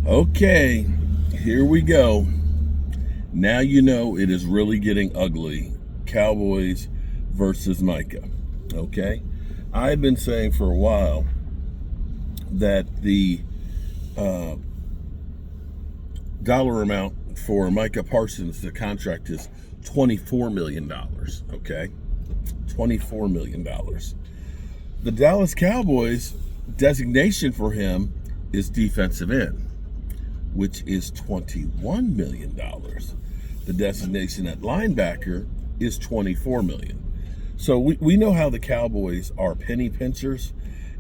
Okay, here we go. Now you know it is really getting ugly. Cowboys versus Micah. Okay? I've been saying for a while that the dollar amount for Micah Parsons, the contract is $24 million. Okay? $24 million. The Dallas Cowboys designation for him is defensive end, which is $21 million. The designation at linebacker is $24 million. So we know how the Cowboys are penny pinchers,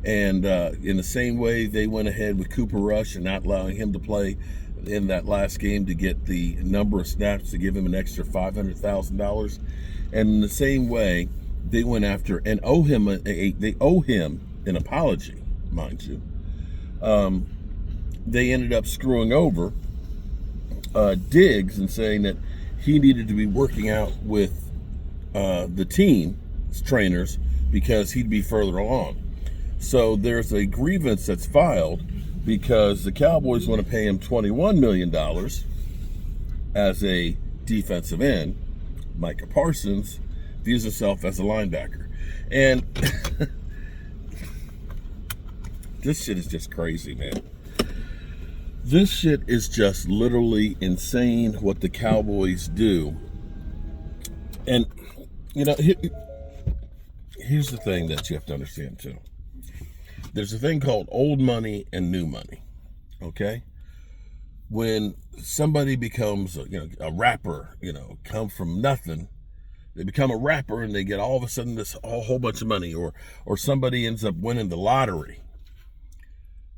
and in the same way they went ahead with Cooper Rush and not allowing him to play in that last game to get the number of snaps to give him an extra $500,000. And in the same way, they went after and they owe him an apology, mind you. They ended up screwing over Diggs and saying that he needed to be working out with the team's trainers because he'd be further along. So there's a grievance that's filed because the Cowboys want to pay him $21 million as a defensive end. Micah Parsons views himself as a linebacker. And this shit is just crazy, man. This shit is just literally insane what the Cowboys do. And, you know, here's the thing that you have to understand, too. There's a thing called old money and new money, okay? When somebody becomes, a rapper, come from nothing, they become a rapper and they get all of a sudden this whole bunch of money, or somebody ends up winning the lottery.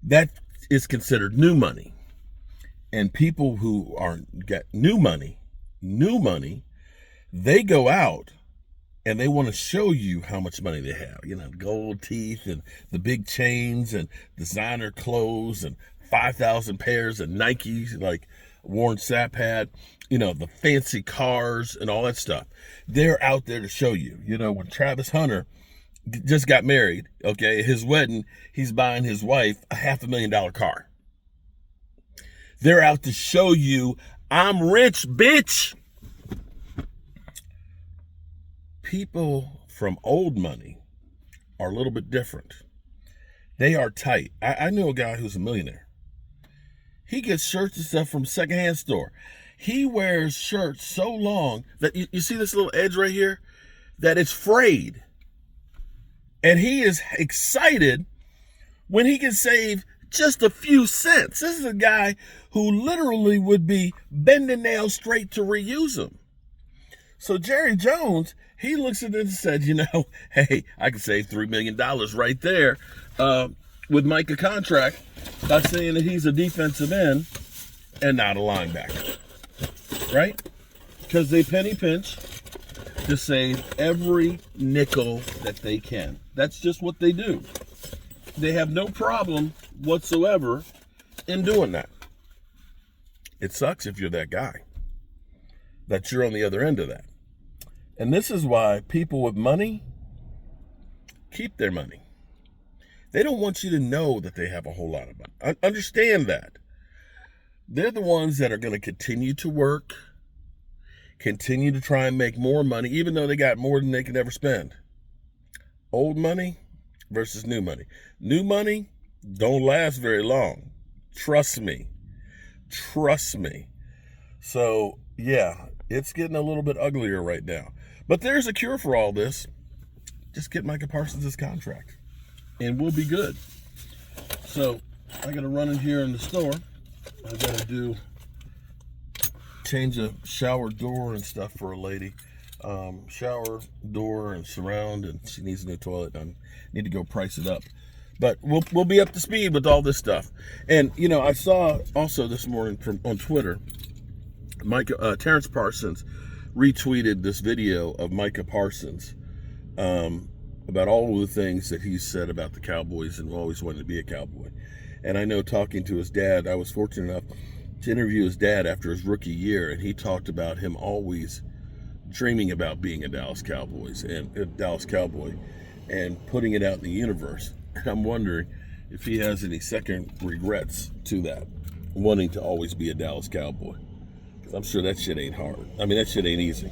That is considered new money. And people who get new money, they go out and they want to show you how much money they have. Gold teeth and the big chains and designer clothes and 5,000 pairs of Nikes like Warren Sapp had, the fancy cars and all that stuff. They're out there to show you. When Travis Hunter just got married, okay, his wedding, he's buying his wife a $500,000 car. They're out to show you, I'm rich, bitch. People from old money are a little bit different. They are tight. I knew a guy who's a millionaire. He gets shirts and stuff from secondhand store. He wears shirts so long that you see this little edge right here, that it's frayed. And he is excited when he can save just a few cents. This is a guy who literally would be bending nails straight to reuse them. So Jerry Jones, he looks at it and said, hey, I can save $3 million right there with Micah contract by saying that he's a defensive end and not a linebacker, right? Because they penny pinch to save every nickel that they can. That's just what they do. They have no problem whatsoever in doing that. It sucks if you're that guy, that you're on the other end of that. And this is why people with money keep their money. They don't want you to know that they have a whole lot of money. Understand that. They're the ones that are going to continue to work, continue to try and make more money, even though they got more than they could ever spend. Old money versus new money. New money don't last very long. Trust me. So, yeah, it's getting a little bit uglier right now. But there's a cure for all this. Just get Micah Parsons' contract, and we'll be good. So, I got to run in here in the store. I got to change a shower door and stuff for a lady. Shower door and surround, and she needs a new toilet. I need to go price it up. But we'll be up to speed with all this stuff. And I saw also this morning on Twitter, Terrence Parsons retweeted this video of Micah Parsons about all of the things that he said about the Cowboys and always wanted to be a Cowboy. And I know, talking to his dad, I was fortunate enough to interview his dad after his rookie year, and he talked about him always dreaming about being a Dallas Cowboy and putting it out in the universe. I'm wondering if he has any second regrets to that. wanting to always be a Dallas Cowboy. Because I'm sure that shit ain't hard. I mean, that shit ain't easy.